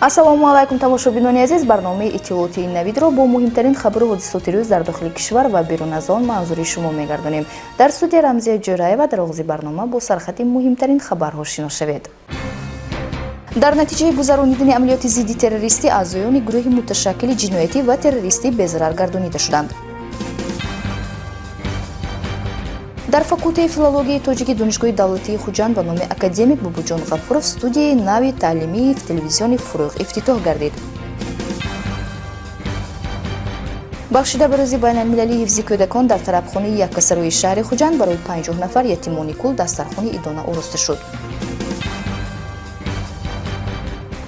ассалому алайкум тамошобинони азиз, барномаи иттилоъоти навидро бо муҳимтарин хабару ҳодисоти рӯз дар дохили кишвар ва берун аз он манзури шумо мегардонем. Дар студия Рамзия Ҷӯраева дар оғози барнома бо сархати муҳимтарин хабарҳо шинос шавед. дар натиҷаи гузаронидани амалиёти зидди террористӣ аъзоёни гурӯҳи муташаккили ҷиноятӣ ва террористӣ безарар гардонида шуданд. дар факултаи филологияи тоҷики донишгоҳи давлатии хуҷанд ба номи академик Бубуҷон Ғафуров студияи нави таълимии телевизиони Фурӯғ ифтитоҳ гардид. бахшида ба рӯзи байналмилалии ҳифзи кӯдакон дар тарабхонаи яккасарои шаҳри хуҷанд барои 50 нафар ятимони кул дастархони идона ороста шуд.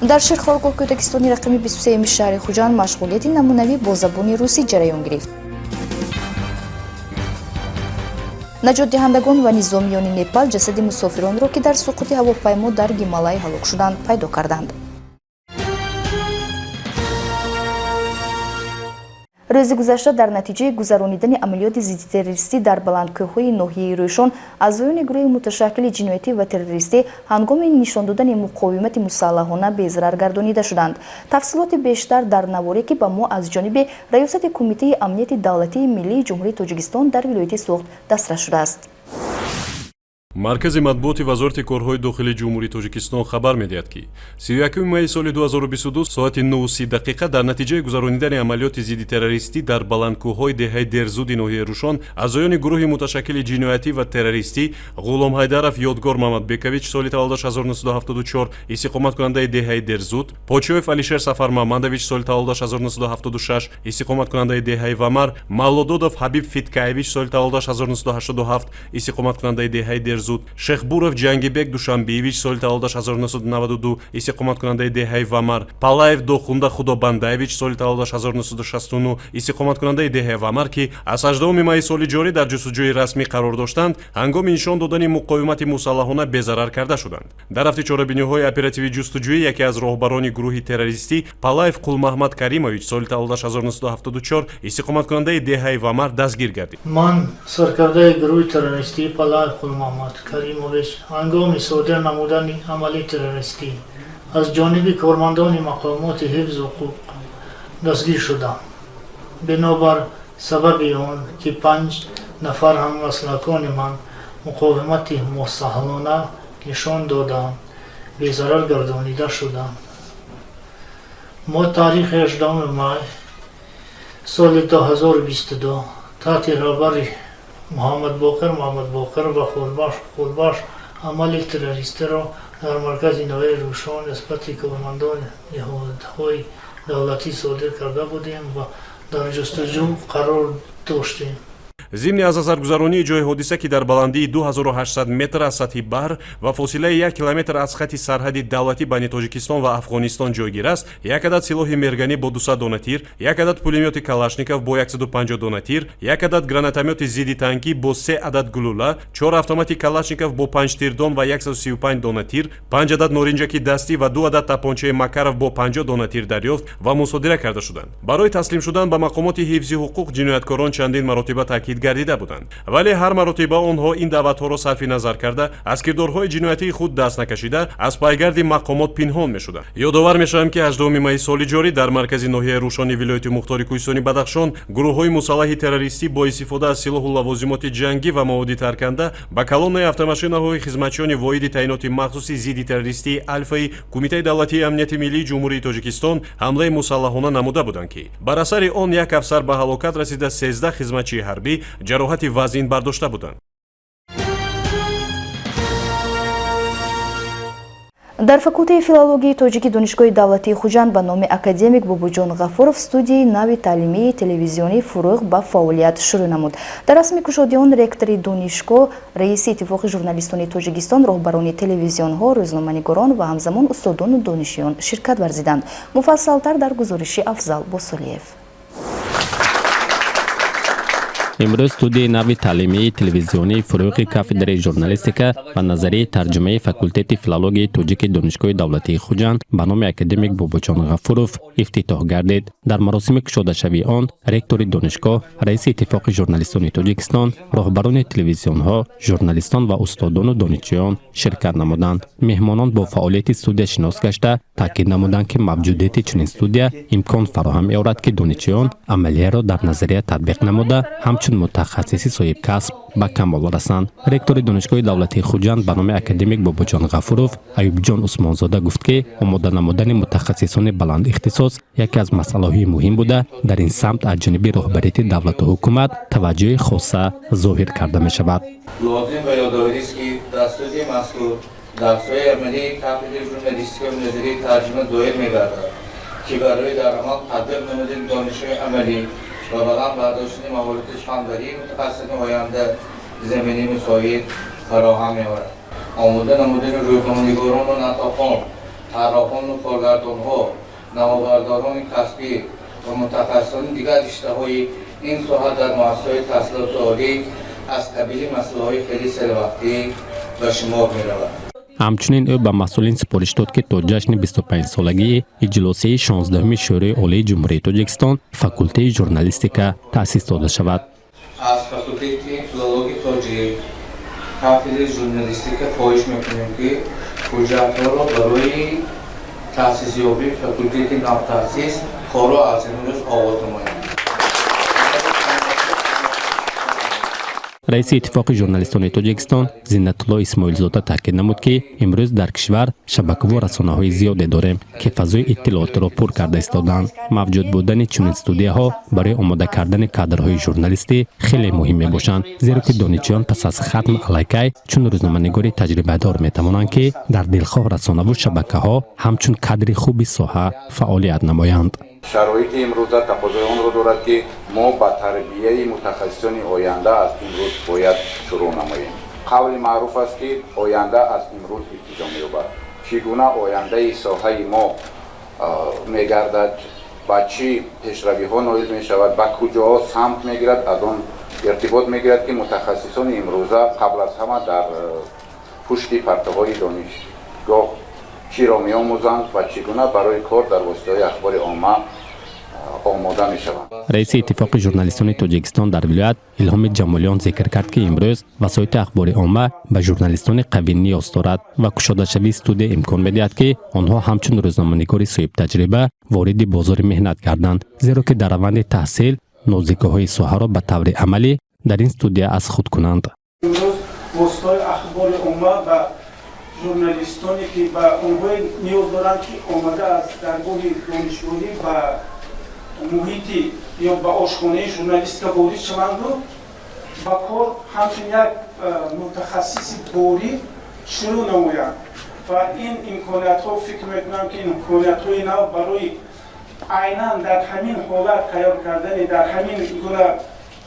дар ширхоргоҳ кӯдакистони рақами 23 шаҳри хуҷанд машғулияти намунавӣ бо забони русӣ ҷараён гирифт. наҷотдиҳандагон ва низомиёни Непал ҷасади мусофиронро ки дар суқути ҳавопаймо дар Гималай ҳалок шуданд пайдо карданд. рӯзи гузашта дар натиҷаи гузаронидани амалиёти зидди террористӣ дар баландкӯҳҳои ноҳияи Рӯшон аъзоёни гурӯҳи муташаккили ҷиноятӣ ва террористӣ ҳангоми нишон додани муқовимати мусаллаҳона безарар гардонида шуданд. тафсилоти бештар дар наворе ки ба мо аз ҷониби раёсати Кумитаи амнияти давлатии миллии ҷумҳурии Тоҷикистон дар вилояти Суғд дастрас шудааст. маркази матбуоти вазорати корҳои дохилии ҷумҳурии Тоҷикистон хабар медиҳад ки 31 майи соли 2022 соати 9:30 дар натиҷаи гузаронидани амалиёти зидди террористӣ дар баландкӯҳҳои деҳаи Дерзуди ноҳияи Рӯшон аъзоёни гурӯҳи муташаккили ҷиноятӣ ва террористӣ Ғулом Ҳайдаров Ёдгор Мамадбекович соли таваллудаш 1974 истиқоматкунандаи деҳаи Дерзуд, Почоев Алишер Сафар Мамадович соли таваллудаш 1976 истиқоматкунандаи деҳаи Вамар, Мавлододов Ҳабиб Фиткаевич соли таваллудаш 1987 истиқоматкунандаи деҳаи Дерзуд, Шехбуров Ҷангибек Душанбиевич соли таваллудаш 1992 истиқоматкунандаи деҳаи Вамар, Палаев Дохунда Худобандаевич соли таваллудаш 1969 истиқоматкунандаи деҳаи Вамар ки аз 18 майи соли ҷорӣ дар ҷустуҷӯи расмӣ қарор доштанд, ҳангоми нишон додани муқовимати мусаллаҳона безарар карда шуданд. дар ҳафти чорабиниҳои оперативии ҷустуҷӯӣ яке аз роҳбарони гурӯҳи террористӣ Палаев Қулмаҳмад Каримович соли таваллудаш 1974 истиқоматкунандаи деҳаи Вамар дастгир гардид. ман саркардаи гурӯҳи террористӣ Палаев Қулмаҳмад Каримович ҳангоми содир намудани амалии террористӣ аз ҷониби кормандони мақомоти ҳифзу ҳуқуқ дастгир шудам. бинобар сабаби он ки 5 нафар ҳаммаслакони ман муқовимати мусаллаҳона нишон доданд, безарар гардонида шуданд. мо таърихи 18 май соли 2022 таҳти раҳбари Муҳаммад Боқир ва Хурбаш амали террористиро дар маркази ноҳияи Рӯшон нисбати кормандони ниҳодҳои давлатӣ содир карда будем ва дар ҷустуҷӯ қарор доштем. зимни аз назаргузаронии ҷои ҳодиса ки дар баландии 2800 метр аз сатҳи баҳр ва фосилаи 1 километр аз хати сарҳади давлатӣ байни Тоҷикистон ва Афғонистон ҷойгир аст, як адад силоҳи мерганӣ бо 200 дона тир, як адад пулемёти Калашников бо 150 дона тир, як адад гранатомёти зидди танкӣ бо 3 адад гулула, 4 автомати Калашников бо 5 тирдон ва 135 дона тир, 5 адад норинҷаки дастӣ ва 2 адад тапончаи Макаров бо 50 дона тир дарёфт ва мусодира карда шуданд. барои таслим шудан ба мақомоти ҳифзи ҳуқуқ ҷинояткорон чандин маротиба таъкид гардида буданд, вале ҳар маротиба онҳо ин даъватҳоро сарфи назар карда аз кирдорҳои ҷиноятии худ даст накашида аз пайгарди мақомот пинҳон мешуданд. ёдовар мешавам ки 18 майи соли ҷорӣ дар маркази ноҳияи Рӯшони вилояти Мухтори Кӯҳистони Бадахшон гурӯҳҳои мусаллаҳи террористӣ бо истифода аз силоҳу лавозимоти ҷангӣ ва маводи тарканда ба колоннаи автомашинаҳои хизматчиёни воҳиди таъиноти махсуси зидди террористии Алфаи Кумитаи давлатии амнияти миллии ҷумҳурии Тоҷикистон ҳамлаи мусаллаҳона намуда буданд ки бар асари он як афсар ба ҳалокат расида 13 хизматчии ҳарбӣ ҷароҳати вазъин бардошта буданд. дар факултаи филологияи тоҷики донишгоҳи давлатии хуҷанд ба номи академик Бубуҷон Ғафуров студияи нави таълимии телевизиони Фурӯғ ба фаъолият шурӯъ намуд. дар расми кушодӣ он ректори донишгоҳ, раиси иттифоқи журналистони Тоҷикистон, роҳбарони телевизионҳо, рӯзноманигорон ва ҳамзамон устодону донишиён ширкат варзиданд. муфассалтар дар гузориши Афзал Босолиев. имрӯз студияи нави таълимии телевизионии Фурӯғи кафедраи журналистика ва назарияи тарҷумаи факултети филологияи тоҷики донишгоҳи давлатии хуҷанд ба номи академик Бубуҷон Ғафуров ифтитоҳ гардид. дар маросими кушодашавии он ректори донишгоҳ, раиси иттифоқи журналистони Тоҷикистон, роҳбарони телевизионҳо, журналистон ва устодону донишҷӯён ширкат намуданд. меҳмонон бо фаъолияти студия шинос гашта таъкид намуданд ки мавҷудияти чунин студия имкон фароҳам меорад ки донишҷӯён амалияро дар назария татбиқ намуда ҳамчун мутахассиси соҳибкасб ба камол расанд. Ректори донишгоҳи давлатии Хуҷанд ба номи академик Бобоҷон Ғафуров Аюбҷон Усмонзода гуфт ки омода намудани мутахассисони баландихтисос яке аз масъалаҳои муҳим буда дар ин самт аз ҷониби роҳбарияти давлату ҳукумат таваҷҷӯҳи хоса зоҳир карда мешавад. лозим ба ёдоварист ки дар студияи мазкур дарсҳои амалии кафедраи журналистика ва назарияи тарҷима доир мегардад ки барои дар амал татбиқ намудани донишҳои амалӣ ва баланд бардоштани маҳорати суханбарии мутахассисони оянда замини мусоид фароҳам меорад. омода намудани рӯзноманигорону натоқон, тарроҳону коргардонҳо, навобардорони касбӣ ва мутахассисони дигар риштаҳои ин соҳа дар муассисаҳои таҳсилоти олӣ аз қабили масъалаҳои хеле сервақтӣ ба шумор меравад. ҳамчунин ӯ ба масъулин супориш дод ки то ҷашни 25-солагии иҷлосии 16-уми шӯрои олии ҷумҳурии Тоҷикистон факултаи журналистика таъсис дода шавад. аз факултаи филологии тоҷик кафедраи журналистика хоҳиш мекунем ки ҳуҷҷатҳоро барои таъсисёбии факултати навтаъсис коро аз имрӯз оғоз намоянд. раиси иттифоқи журналистони Тоҷикистон Зиннатулло Исмоилзода таъкид намуд ки имрӯз дар кишвар шабакаву расонаҳои зиёде дорем ки фазои иттилоотро пур карда истоданд. мавҷуд будани чунин студияҳо барои омода кардани кадрҳои журналистӣ хеле муҳим мебошанд, зеро ки донишҷӯён пас аз хатм алайкай чун рӯзноманигори таҷрибадор метавонанд ки дар дилхоҳ расонаву шабакаҳо ҳамчун кадри хуби соҳа фаъолият намоянд. шароити имрӯза тақозои онро дорад ки мо ба тарбияи мутахассисони оянда аз имрӯз бояд шурӯъ намоем. қавли маъруф аст ки оянда аз имрӯз иттиҷо меёбад. чӣ гуна ояндаи соҳаи мо мегардад, ба чӣ пешравиҳо ноил мешавад, ба куҷоҳо самт мегирад, аз он иртибот мегирад ки мутахассисони имрӯза қабл аз ҳама дар пушти партаҳои донишгоҳ чиро меомӯзанд ва чӣ гуна барои кор дар воситаҳои ахбори омма омода мешаванд. раиси иттифоқи журналистони Тоҷикистон дар вилоят Илҳоми Ҷамолиён зикр кард ки имрӯз васоити ахбори омма ба журналистони қавӣ ниёз дорад ва кушодашавии студия имкон медиҳад ки онҳо ҳамчун рӯзноманигори соҳибтаҷриба вориди бозори меҳнат гарданд, зеро ки дар раванди таҳсил нозикаҳои соҳаро ба таври амалӣ дар ин студия аз худ кунанд. имрӯз воситаҳои ахбори омма ба журналистоне ки ба онҳое ниёз доранд ки омада аз даргоҳи донишгоҳӣ ба муҳити ё ба ошхонаи журналистика ворид шаванду ба кор ҳамчун як мутахассиси борӣ шурӯъ намоянд ва ин имкониятҳо фикр мекунам ки имкониятҳои нав барои айнан дар ҳамин ҳолат тайёр кардани дар ҳамин гуна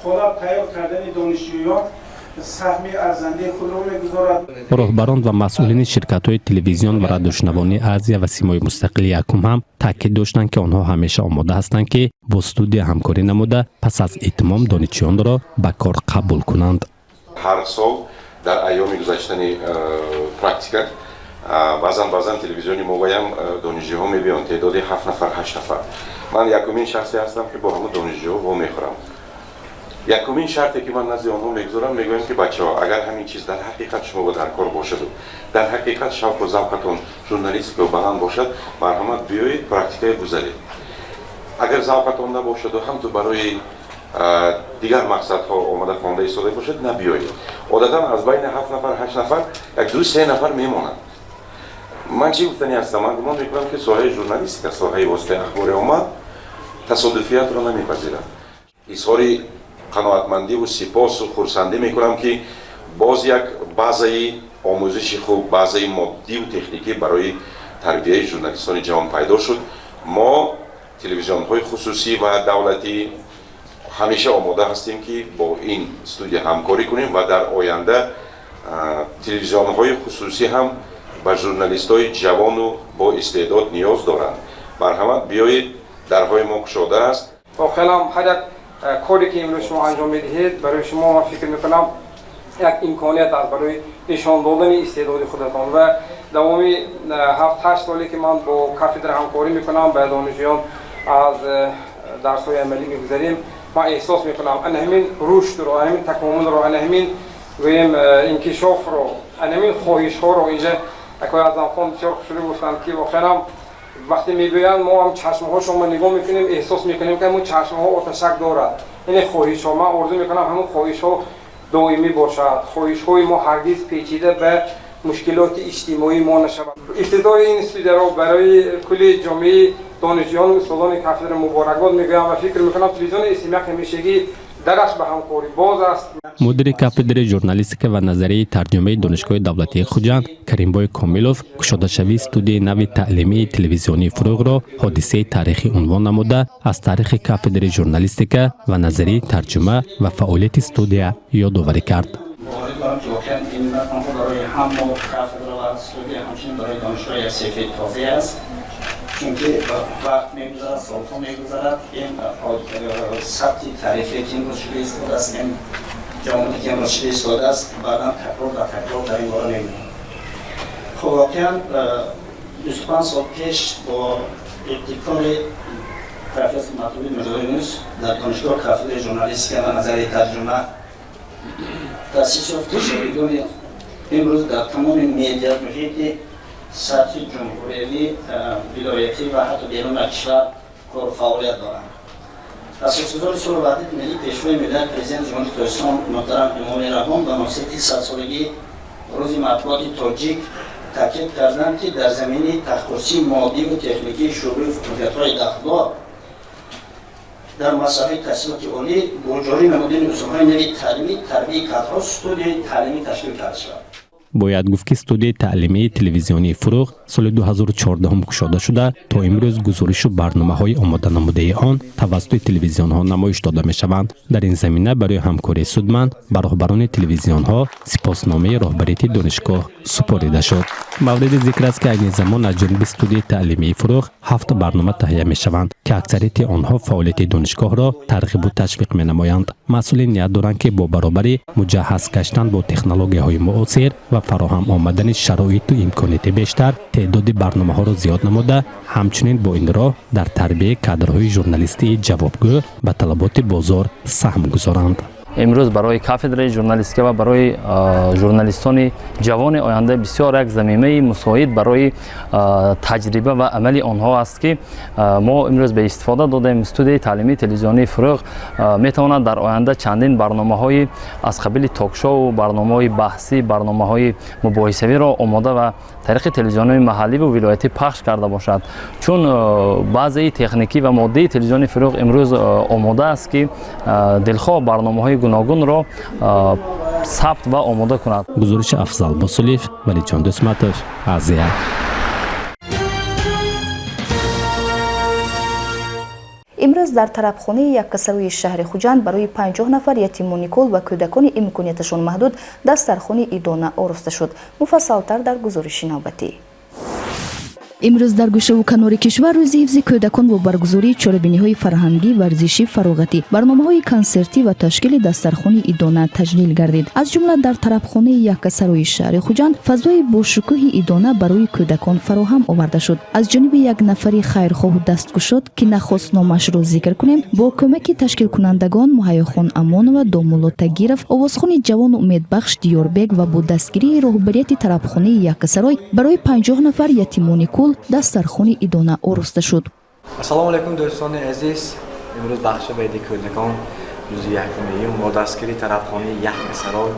ҳолат тайёр кардани донишҷӯён саҳми арзандаи худро мегузорад. роҳбарон ва масъулини ширкатҳои телевизион ва радиошунавонии Азия ва Симои Мустақили Якум ҳам таъкид доштанд ки онҳо ҳамеша омода ҳастанд ки бо студия ҳамкорӣ намуда пас аз итмом донишҷӯёнро ба кор қабул кунанд. ҳар сол дар айёми гузаштани практика баъзан телевизиони моваям донишҷӯҳо мебиёнд теъдоди 7 нафар 8 нафар. ман якумин шахсе ҳастам ки бо ҳама донишҷӯҳо вомехӯрам. якумин шарте ки ман назди онҳо мегузорам, мегӯям ки бачаҳо, агар ҳамин чиз дар ҳақиқат шумо дар кор бошаду дар ҳақиқат шавқу завқатон журналистика баланд бошад, марҳамат биёед практикае гузаред. агар завқатон набошаду ҳамту барои дигар мақсадҳо омада хонда истода бошад, набиёед. одатан аз байни 7 нафар 8 нафар як 2-3 нафар мемонанд. ман чӣ гуфтани ҳастам? ман гумон мекунам ки соҳаи журналистика, соҳаи воситаи ахбори омма тасодуфиятро намепазирад. изҳори қаноатмандиву сипосу хурсандӣ мекунам ки боз як базаи омӯзиши хуб, базаи моддиву техникӣ барои тарбияи журналистони ҷавон пайдо шуд. мо телевизионҳои хусусӣ ва давлатӣ ҳамеша омода ҳастем ки бо ин студия ҳамкорӣ кунем ва дар оянда телевизионҳои хусусӣ ҳам ба журналистҳои ҷавону бо истеъдод ниёз доранд. марҳамат биёед, дарҳои мо кушода аст. کاری که امروز شما انجام میدهید برای شما من فکر میکنم یک امکانیت است برای نشان دادن استعداد خودتان و دوامی 7-8 سالی که من با کافدر همکاری میکنم با دانشجویان از درس‌های عملی میگذاریم من احساس میکنم ان همین رشد رو، همین تکامل رو، همین ویم انکشاف رو، همین خواهش ها رو اینجا اکوی از آنها بسیار خوشحال گفتند که واقعا وقتی میگویند ما هم چشم‌ها شما نگاه میکنیم احساس میکنیم که همون چشم‌ها آتشک دارد. این خواهش‌ها من آرزو میکنم همون خواهش‌ها دائمی باشد. خواهش‌های ما هرگز پیچیده به مشکلات اجتماعی ما نشود. افتتاح این استودیو را برای کل جامعه دانشجویان و استادان کافدر مبارکباد میگویم و فکر میکنم تلویزیون اسیمک همیشگی درش به همکاری باز است. مدیر کافدر ژورنالیستیک و نظری ترجمه دانشگاه دولتی خوجند کریمبای کاملوف گشوده شوی استودیوی نوید تعلیمی تلویزیونی فروغ را حادثه تاریخی عنوان نموده از تاریخ کافدر ژورنالیستیک و نظری ترجمه و فعالیت استودیو یادآوری کرد. امیدوارم که واقعا این متن برای هم کافدر و استودیو همچنین برای دانشجویان یک سفید تازه است. چونکه وقت میگذرد، سالها میگذرد، این ثبت تاریخی که امروز شده ایستاده است، این جامعه که امروز شده ایستاده است، بعدا تکرار در این باره نمی‌بینیم. خب واقعا 25 سال پیش با ابتکار پروفسور نوید مجاهدینوس در دانشگاه کافدر ژورنالیستیک و نظری ترجمه تأسیس یافت که شاگردان امروز در تمام میدیا محیط سطح جمهوری، ولایتی و حتی بیرون کشور کار فعالیت دارند. اساسگذار اصول وحدت ملی پیشوای ملت پرزیدنت جمهوری تاجیکستان محترم امامی رحمان به مناسبت 100 سالگی روز مطبوعات تاجیک تاکید کردند که در زمینه تخصصی مادی و تکنیکی شعبه فعالیت‌های داخل‌ها در مسائل تحصیلات عالی با جاری نمودن اصول‌های نوی تعلیمی تربیت کادرها استودیوی تعلیمی تشکیل کرده شد. باید گفت که استودیوی تعلیمی تلویزیونی فروغ سال 2014 هم گشوده شده تا امروز گزارش و برنامه‌های آماده نموده آن توسط تلویزیون‌ها نمایش داده می‌شوند. در این زمینه برای همکاری سودمند به راهبران تلویزیون‌ها سپاسنامه راهبریت دانشگاه سپرده شد. مورد ذکر است که این زمان از جانب استودیوی تعلیمی فروغ 7 برنامه تهیه می‌شوند که اکثریت آنها فعالیت دانشگاه را ترغیب و تشویق می‌نمایند. مسئولین نیت دارند که با برابری مجهز گشتن با تکنولوژی‌های معاصر و فراهم آمدن شرایط و امکانات بیشتر تعداد برنامه‌ها را زیاد نموده، همچنین با این راه در تربیت کادرهای ژورنالیستی جوابگو به طلبات بازار سهم گذارند. امروز برای کافدر ژورنالیستیک و برای ژورنالیستان جوان آینده بسیار یک زمینه مساعد برای تجربه و عمل آنها است که ما امروز به استفاده دادیم. استودیوی تعلیمی تلویزیونی فروغ میتواند در آینده چندین برنامه‌های از قبیل تاک شو، برنامه‌های بحثی، برنامه‌های مباحثه‌ای را آماده و طریق تلویزیون‌های محلی و ولایتی پخش کرده باشد. چون بعضی تکنیکی و مادی تلویزیون فروغ امروز آماده است که دلخواه برنامه‌های گوناگون را ثبت و آماده کند. گزارش افضل باسلیف ولی چند اسمتوف عزیه. امروز در طربخانه یک کسروی شهر خوجند برای 50 نفر یتیمان کل و کودکان امکاناتشان محدود دسترخوان ایدانه آراسته شد. مفصل‌تر در گزارش نوبتی. امروز در گوشه و کنار کشور روزی حفظ کودکان با برگزاری چاره‌بینی‌های فرهنگی، ورزشی، فراغتی، برنامه‌های کنسرتی و تشکیل دسترخوان ایدانه تجلیل گردید. از جمله در طربخانه یک سروی شهر خوجند فضای باشکوه ایدانه برای کودکان فراهم آورده شد. از جانب یک نفری خیرخواه و دستگشاد که نخست نامش را ذکر کنیم، با کمک تشکیل کنندگان مهیاخان امان و دامولا تگیرف، آوازخوان جوان امیدبخش دیاربگ و با دستگیری راهبریت طربخانه یک سروی برای 50 نفر یتیمان کل دسترخوان ایدانه آراسته شد. السلام علیکم دوستان عزیز. امروز بخش بعد کودکان روز یکم با دستگیری طرفخانه یک سرای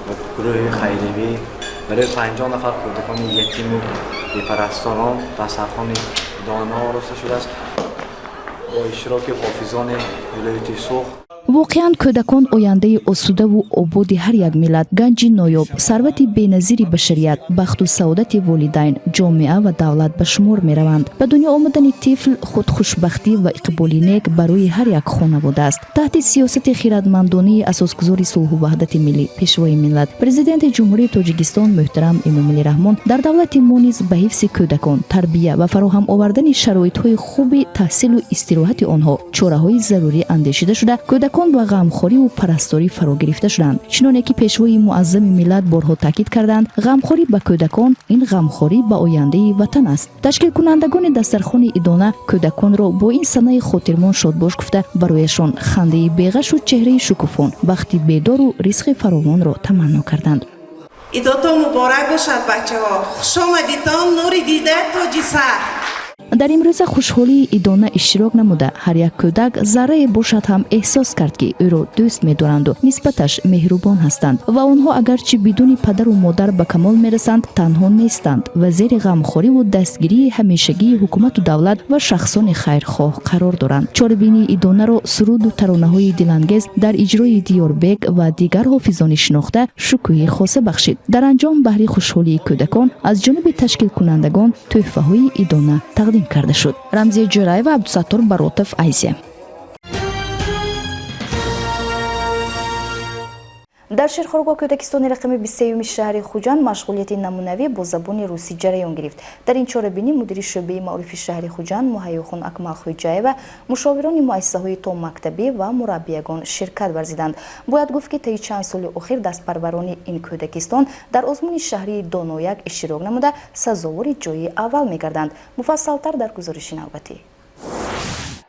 و گروه خیریه برای 50 نفر کودکان یتیم و بی‌پرستاران دسترخوان ایدانه آراسته شده است با اشتراک حافظان ولایت سوخ. واقعاً کودکان آینده آسوده و آباد هر یک ملت، گنج نایاب، ثروت بی‌نظیر بشریت، بخت و سعادت والدین، جامعه و دولت به شمار می‌روند. به دنیا آمدن طفل خود خوشبختی و اقبال نیک برای هر یک خانواده است. تحت سیاست خیرتمندانه اساسگذار صلح و وحدت ملی پیشوای ملت پرزیدنت جمهوری تاجیکستان محترم امامی رحمان در دولت ما نیز به حفظ کودکان، تربیت و فراهم آوردن شرایط‌های خوب تحصیل و استراحت آنها چاره‌های ضروری اندیشیده شده. کودکان با غمخواری و پرستاری فرا گرفته شدند. چنانکه که پیشوای معظم ملت بارها تاکید کردند، غمخواری به کودکان این غمخواری به آینده وطن است. تشکیل کنندگان دسترخوان ایدانه کودکان را با این صحنه خاطرمان شادباش گفته برایشان خنده بیغش و چهره شکوفان، بخت بیدار و رزق فراوان را تمنا کردند. ایداتون مبارک باشد بچه‌ها. خوش آمدید تا نور دیده تاج سر. дар имрӯза хушҳолии идона иштирок намуда ҳар як кӯдак заррае бошад ҳам эҳсос кард ки ӯро дӯст медоранду нисбаташ меҳрубон ҳастанд ва онҳо агарчи бидуни падару модар ба камол мерасанд танҳо нестанд ва зери ғамхориву дастгирии ҳамешагии ҳукумату давлат ва шахсони хайрхоҳ қарор доранд. Чорабинии идонаро суруду таронаҳои дилангез дар иҷрои Диёрбек ва дигар ҳофизони шинохта шукӯҳи хоса бахшид. Дар анҷом баҳри хушҳолии кӯдакон аз ҷониби ташкилкунандагон тӯҳфаҳои идона тақдим карда шуд. Рамзия Ҷӯраева, Абдусаттор Баротов, Азия. дар шерхоргоҳ кӯдакистони рақами 23 шаҳри Хуҷанд машғулияти намунавӣ бо забони русӣ ҷараён гирифт. Дар ин чорабинӣ мудири шӯъбаи маърифи шаҳри Хуҷанд Муҳайёхун Акмалхоҷаева, мушовирони муассисаҳои томактабӣ ва мураббиягон ширкат варзиданд. Бояд гуфт ки таи чанд соли охир дастпарварони ин кӯдакистон дар озмуни шаҳрии Донояк иштирок намуда сазовори ҷойи аввал мегарданд. Муфассалтар дар гузориши навбатӣ.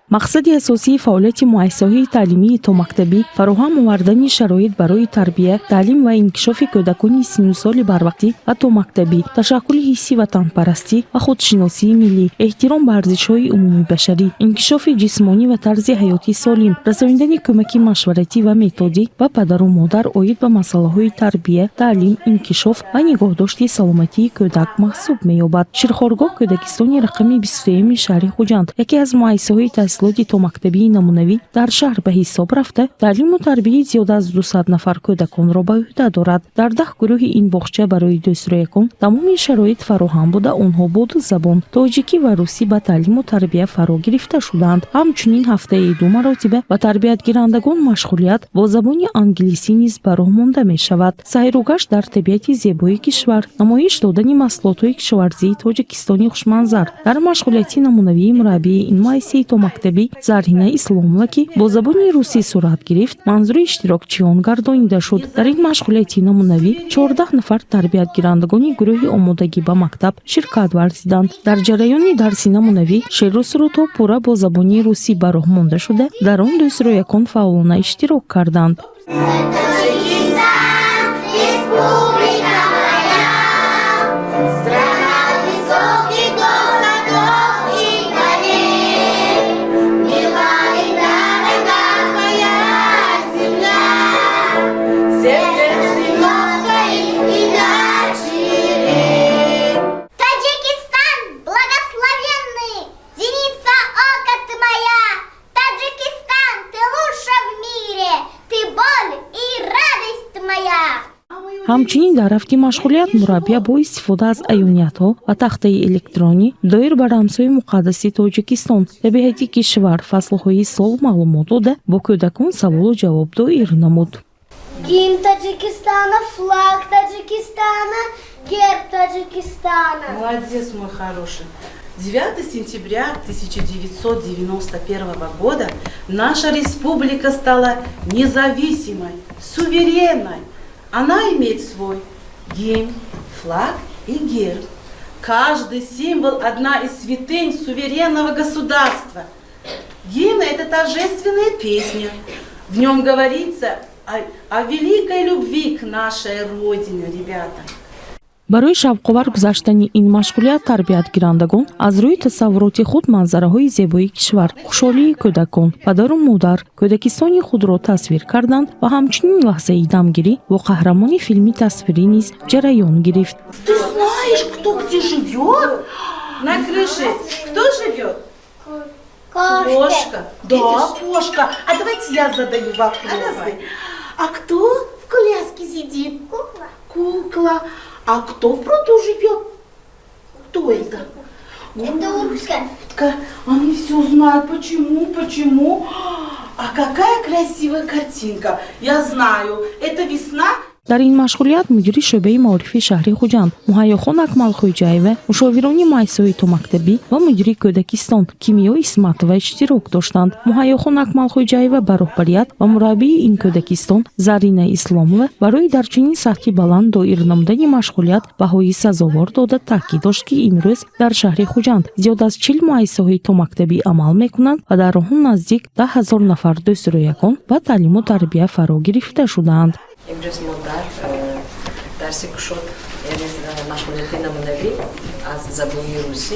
мақсади асосии фаъолияти муассисаҳои таълимии томактабӣ фароҳам овардани шароит барои тарбия, таълим ва инкишофи кӯдакони синну соли барвақтӣ ва томактабӣ, ташаккули ҳисси ватанпарастӣ ва худшиносии миллӣ, эҳтиром ба арзишҳои умумибашарӣ, инкишофи ҷисмонӣ ва тарзи ҳаёти солим, расонидани кӯмаки машваратӣ ва методӣ ба падару модар оид ба масъалаҳои тарбия, таълим, инкишоф ва нигоҳдошти саломатии кӯдак маҳсуб меёбад. Ширхоргоҳ кӯдакистони рақами 23 шаҳри Хуҷанд яке аз муассисаҳои таҳсилоти томактабии намунавӣ дар шаҳр ба ҳисоб рафта, таълиму тарбияи зиёда аз 200 нафар кӯдаконро ба ӯҳда дорад. Дар 10 гурӯҳи ин боғча барои дӯстроякон тамоми шароит фароҳам буда онҳо бо ду забон тоҷикӣ ва русӣ ба таълиму тарбия фаро гирифта шуданд. Ҳамчунин ҳафтаи 2 маротиба ба тарбиятгирандагон машғулият бо забони англисӣ низ ба роҳ монда мешавад. Сайругашт дар табиати зебои кишвар, намоиш додани маҳсулотҳои кишоварзии тоҷикистони хушманзар. Дар машғулияти намунавии мураббии ин муассисаи томактабӣ Зарҳина Исломова ки бо забони русӣ сурат гирифт, манзури иштирокчиён гардонида шуд. Дар ин машғулияти намунавӣ 14 нафар тарбиятгирандагони гурӯҳи омодагӣ ба мактаб ширкат варзиданд. Дар ҷараёни дарси намунавӣ шеру сурудҳо пурра бо забони русӣ ба роҳ монда шуда, дар он дӯстроякон фаъолона иштирок карданд. ҳамчунин дар рафти машғулият мураббия бо истифода аз аёниятҳо ва тахтаи электронӣ доир ба рамзҳои муқаддаси Тоҷикистон, табиати кишвар, фаслҳои сол маълумот дода, бо кӯдакон саволу ҷавоб доир намуд. Гимн Таджикистана, флаг Таджикистана, герб Таджикистана. Молодец, мой хороший. 9 сентября 1991 года наша республика стала независимой, суверенной. Она имеет свой гимн, флаг и герб. Каждый символ – одна из святынь суверенного государства. Гимн – это торжественная песня. В нем говорится о великой любви к нашей Родине, ребята. барои шавқовар гузаштани ин машғулият тарбиятгирандагон аз рӯи тасаввуроти худ манзараҳои зебоии кишвар, хушҳолии кӯдакон, падару модар кӯдакистони худро тасвир карданд ва ҳамчунин лаҳзаи дамгирӣ бо қаҳрамони филми тасвирӣ низ ҷараён гирифт. Ты знаешь, кто где живет? На крыше кто живет? Кошка. Да, кошка. А давайте я задаю вопросы. А кто в коляске сидит? Кукла. Кукла. А кто в пруду живет? Кто это? Это утка. Они все знают. Почему? А какая красивая картинка. Я знаю. Это весна. дар ин машғулият мудири шӯъбаи маърифи шаҳри Хуҷанд Муҳайёхон Акмалхоҷаева, мушовирони муассисаҳои томактабӣ ва мудири кӯдакистон Кимиё Исматова иштирок доштанд. Муҳайёхон Акмалхоҷаева ба роҳбарият ва мураббии ин кӯдакистон Зарҳина Исломова барои дар чунин сатҳи баланд доир намудани машғулият баҳои сазовор дода таъкид дошт ки имрӯз дар шаҳри Хуҷанд зиёда аз 40 муассисаҳои томактабӣ амал мекунанд ва дар он наздик 10 000 нафар дӯстроякон ба таълиму тарбия фаро гирифта шудаанд. امروز ما درسی که شد یعنی مشغولیت نمونوی از زبان روسی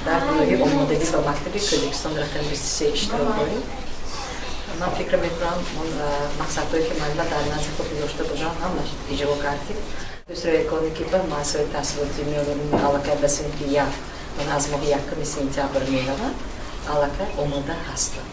در گروه آمادگی و مکتب کودکستان رقم 23 اشتراک داریم. من فکر میکنم اون مقصدهایی که ملت در نظر خود داشته باشن همش اجرا کردیم. دوسرا یکانی که به مسائل تحصیلاتی میاریم علاقه به سنتی یک من از ماه یکم سپتامبر میروم علاقه آماده هستم.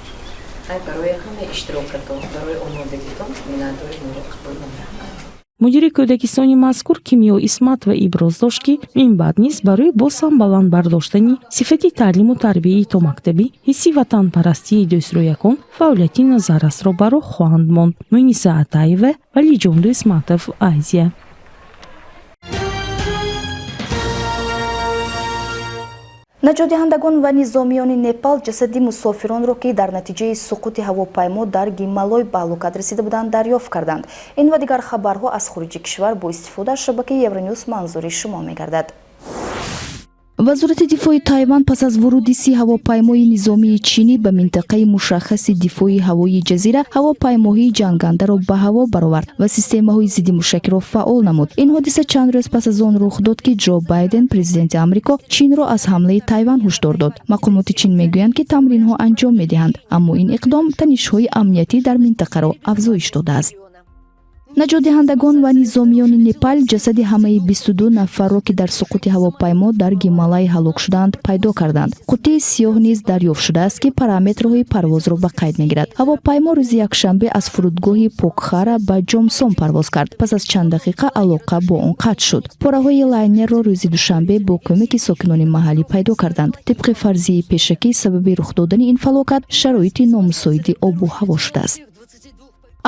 برای همه اشتراکتان برای آمادگیتان منظوری ما را قبول نمی‌کنم. مدیر کودکستانی مذکور کیمیا اسمت و ابراز داشت که این بد نیست برای باز هم بلند برداشتنی صفت تعلیم و تربیه تا مکتبی حسی وطن پرستی دوسرویکان فعالیتی نظر است را برای خواهند ماند. مونیسه عطایوه و لیجوندو اسمتوف آیزیه. наҷотдиҳандагон ва низомиёни непал ҷасади мусофиронро ки дар натиҷаи суқути ҳавопаймо дар гималой ба ҳалокат расида буданд дарёфт карданд. ин ва дигар хабарҳо аз хуруҷи кишвар бо истифода аз шабакаи Евронюс манзури шумо мегардад. вазорати дифои Тайван пас аз вуруди 30 ҳавопаймои низомии чинӣ ба минтақаи мушаххаси дифои ҳавои ҷазира ҳавопаймоҳои ҷангандаро ба ҳаво баровард ва системаҳои зидди мушакиро фаъол намуд. ин ҳодиса чанд рӯз пас аз он рух дод ки Ҷо Байден президенти Амрико Чинро аз ҳамлаи Тайван ҳушдор дод. мақомоти Чин мегӯянд ки тамринҳо анҷом медиҳанд, аммо ин иқдом танишҳои амниятӣ дар минтақаро афзоиш додааст. наҷотдиҳандагон ва низомиёни Непал ҷасади ҳамаи 22 нафарро ки дар суқути ҳавопаймо дар Гималай ҳалок шуданд пайдо карданд. қуттии сиёҳ низ дарёфт шудааст ки параметрҳои парвозро ба қайд мегирад. ҳавопаймо рӯзи якшанбе аз фурудгоҳи Покхара ба Ҷомсон парвоз кард. пас аз чанд дақиқа алоқа бо он қатъ шуд. пораҳои лайнерро рӯзи душанбе бо кӯмаки сокинони маҳаллӣ пайдо карданд. тибқи фарзияи пешакӣ сабаби рух додани ин фалокат шароити номусоиди обу ҳаво шудааст.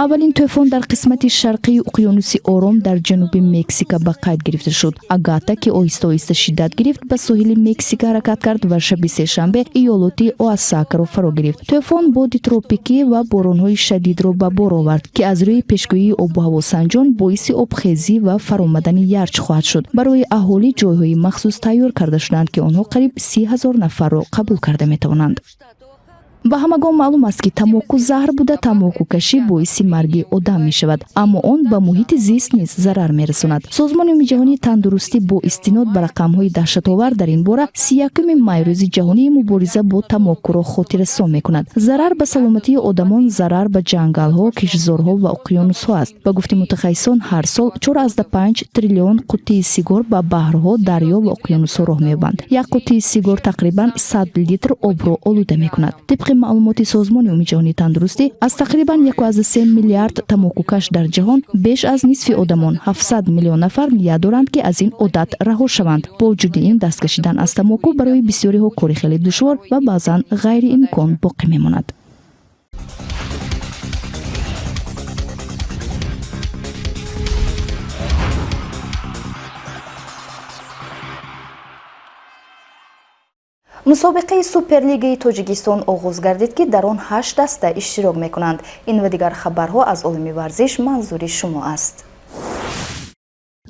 аввалин тӯфон дар қисмати шарқии уқёнуси Ором дар ҷануби Мексика ба қайд гирифта шуд. Агата ки оҳиста оҳиста шиддат гирифт ба соҳили Мексика ҳаракат кард ва шаби сешанбе иёлоти Оасакаро фаро гирифт. тӯфон боди тропикӣ ва боронҳои шадидро ба бор овард ки аз рӯи пешгоии обуҳавосанҷон боиси обхезӣ ва фаромадани ярч хоҳад шуд. барои аҳолӣ ҷойҳои махсус тайёр карда шуданд ки онҳо қариб 30 000 нафарро қабул карда метавонанд. ба ҳамагон маълум аст ки тамоку заҳр буда тамокукашӣ боиси марги одам мешавад, аммо он ба муҳити зист низ зарар мерасонад. созмони умумии ҷаҳонии тандурустӣ бо истинод ба рақамҳои даҳшатовар дар ин бора 31 май рӯзи ҷаҳонии мубориза бо тамокуро хотиррасон мекунад. зарар ба саломатии одамон зарар ба ҷангалҳо, кишзорҳо ва уқёнусҳо аст. ба гуфти мутахассисон ҳар сол 4,5 триллион қуттии сигор ба баҳрҳо, дарё ва уқёнусҳо роҳ меёбанд. як қуттии сигор тақрибан 100 литр обро олуда мекунад. тибқи маълумоти созмони умумии ҷаҳонии тандурустӣ аз тақрибан 1,3 миллиард тамокукаш дар ҷаҳон беш аз нисфи одамон 700 миллион нафар ният доранд ки аз ин одат раҳо шаванд. бо вуҷуди ин даст кашидан аз тамоку барои бисёриҳо кори хеле душвор ва баъзан ғайриимкон боқӣ мемонад. мусобиқаи суперлигаи тоҷикистон оғоз гардид ки дар он 8 даста иштирок мекунанд. ин ва дигар хабарҳо аз олами варзиш манзури шумо аст.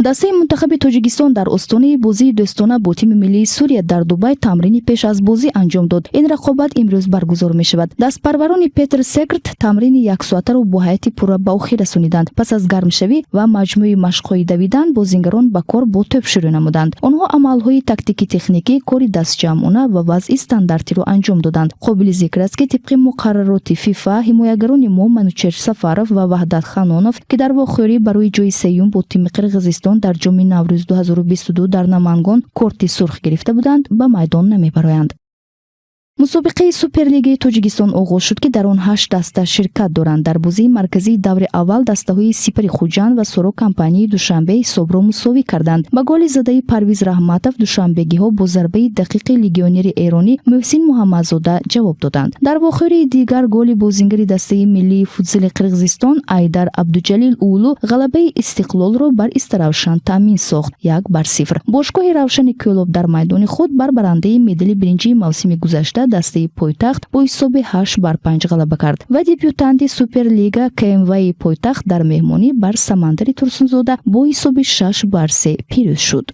дастаи мунтахаби тоҷикистон дар остонаи бозии дӯстона бо тими миллии Сурия дар Дубай тамрини пеш аз бозӣ анҷом дод. ин рақобат имрӯз баргузор мешавад. дастпарварони Петр Секрт тамрини яксоатаро бо ҳайати пурра ба охир расониданд. пас аз гармшавӣ ва маҷмӯи машқҳои давидан бозингарон ба кор бо тӯб шурӯъ намуданд. онҳо амалҳои тактики техникӣ, кори дастҷамъона ва вазъи стандартиро анҷом доданд. қобили зикр аст ки тибқи муқаррароти ФИФА ҳимоягарони мо Манучер Сафаров ва Ваҳдат Ханонов ки дар вохӯрӣ барои ҷои сеюм бо тими Қирғизистон дар ҷоми Наврӯз 2022 дар Намангон корти сурх гирифта буданд, ба майдон намебароянд. мусобиқаи суперлигаи тоҷикистон оғоз шуд ки дар он 8 даста ширкат доранд. дар бозии марказии даври аввал дастаҳои Сипари Хуҷанд ва Соро компанияи Душанбе ҳисобро мусовӣ карданд. ба голи задаи Парвиз Раҳматов душанбегиҳо бо зарбаи дақиқи легионери эронӣ Муҳсин Муҳаммадзода ҷавоб доданд. дар вохӯрии дигар голи бозингари дастаи миллии футзали Қирғизистон Айдар Абдуҷалил Улу ғалабаи Истиқлолро бар Истаравшан таъмин сохт 1-0. бошгоҳи Равшани Кӯлоб дар майдони худ бар барандаи медали биринҷии мавсими гузашта дастаи Пойтахт бо ҳисоби 8-5 ғалаба кард ва дебютанти Суперлига КМВ-и Пойтахт дар меҳмонӣ бар Самандари Турсунзода бо ҳисоби 6-3 пирӯз шуд.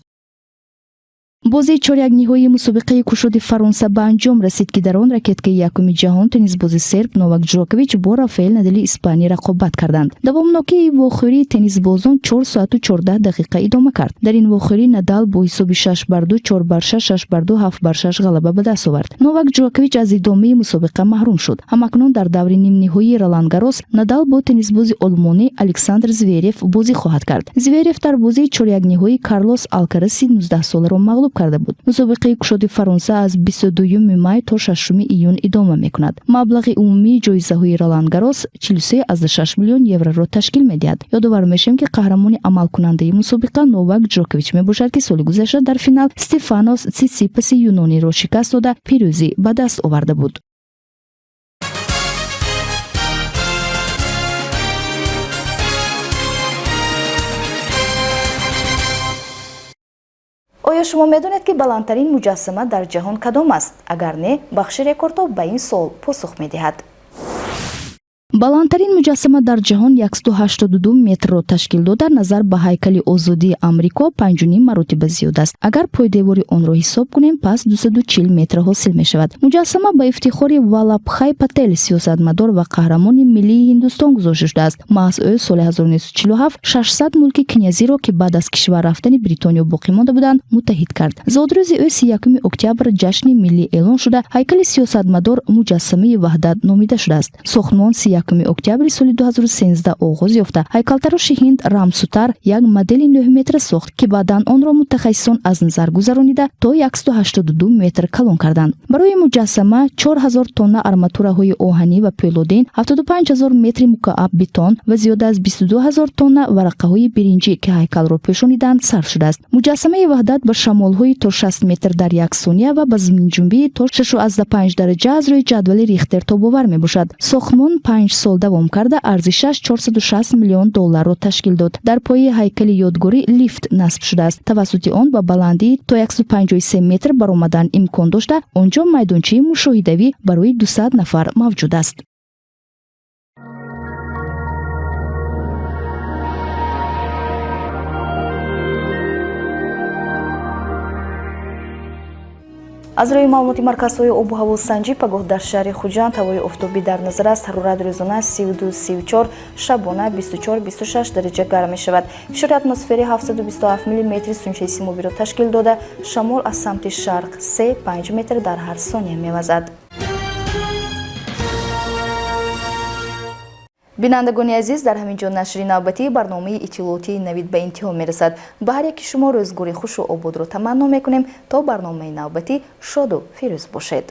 бозии чорякниҳоии мусобиқаи кушоди Фаронса ба анҷом расид, ки дар он ракеткаи якуми ҷаҳон теннисбози серб Новак Ҷокович бо Рафаэл Надали испанӣ рақобат карданд. Давомнокии вохӯрии теннисбозон 4 соату 14 дақиқа идома кард. Дар ин вохӯрӣ Надал бо ҳисоби 6-2, 4-6, 6-2, 7-6 ғалаба ба даст овард. Новак Ҷокович аз идомаи мусобиқа маҳрум шуд. Ҳамакнун дар даври нимниҳоии Ролан Гарос Надал бо теннисбози олмонӣ Александр Зверев бозӣ хоҳад кард. Зверев дар бозии чорякниҳои Карлос Алкараси 19 соларо мағлуб карда буд. Мусобиқаи кушоди Фаронса аз 22 май то 6 июн идома мекунад. Маблағи умумии ҷоизаҳои Ролан Гарос 43.6 миллион евроро ташкил медиҳад. Ёдовар мешавем, ки қаҳрамони амалкунандаи мусобиқа Новак Ҷокович мебошад, ки соли гузашта дар финал Стефанос Цитсипаси юнониро шикаст дода пирӯзӣ ба даст оварда буд. оё шумо медонед ки баландтарин муҷассама дар ҷаҳон кадом аст? Агар не, бахши рекордҳо ба ин суол посух медиҳад. баландтарин муҷассама дар ҷаҳон 182 метрро ташкил дода назар ба ҳайкали озодии Амрико 5.5 маротиба зиёд аст. Агар пойдевори онро ҳисоб кунем, пас 240 метр ҳосил мешавад. муҷассама ба ифтихори Валабхай Пател, сиёсатмадор ва қаҳрамони миллии Ҳиндустон гузошта шудааст. маҳз ӯ соли 1947 600 мулки князиро, ки баъд аз кишвар рафтани Бритониё боқӣ монда буданд, муттаҳид кард. Зодрӯзи ӯ 31 октябр ҷашни миллӣ эълон шуда, ҳайкали сиёсатмадор муҷассамаи ваҳдат номида шудааст. Сохтмон 31 октябри соли 2013 оғоз ёфта, ҳайкалтароши Ҳинд Рамсутар як модели 9 метра сохт, ки баъдан онро мутахассисон аз назар гузаронида то 182 метр калон карданд. Барои муҷассама 4000 тонна арматураҳои оҳанӣ ва пӯлодин, 75000 метри мукааб бетон ва зиёда аз 22000 тонна варақаҳои биринҷӣ, ки ҳайкалро пӯшониданд, сарф шудааст. муҷассамаи ваҳдат ба шамолҳои то 60 метр дар як сония ва ба заминҷунбии то 6.5 дараҷа аз рӯи ҷадвали Рихтер тобовар мебошад. Сохтмон 5 сол давом карда арзишаш 460 миллион долларро ташкил дод. Дар пои ҳайкали ёдгорӣ лифт насб шудааст. тавассути он ба баландии то 153 метр баромадан имкон дошта, онҷо майдончаи мушоҳидавӣ барои 200 нафар мавҷуд аст. аз рӯи маълумоти марказҳои обу ҳаво санҷӣ пагоҳ дар шаҳри Хуҷанд ҳавои офтобӣ дар назар аст. ҳарорат рӯзона 32-34, шабона 24-26 дараҷа гарм мешавад. фишори атмосферӣ 727 мм сунчаи симобиро ташкил дода, шамол аз самти шарқ 3-5 метр дар ҳар сония мевазад. бинандагони азиз, дар ҳамин ҷо нашри навбатии барномаи иттилоотии Навид ба интиҳо мерасад. ба ҳар яки шумо рӯзгори хушу ободро таманно мекунем. то барномаи навбатӣ шоду фирӯз бошед.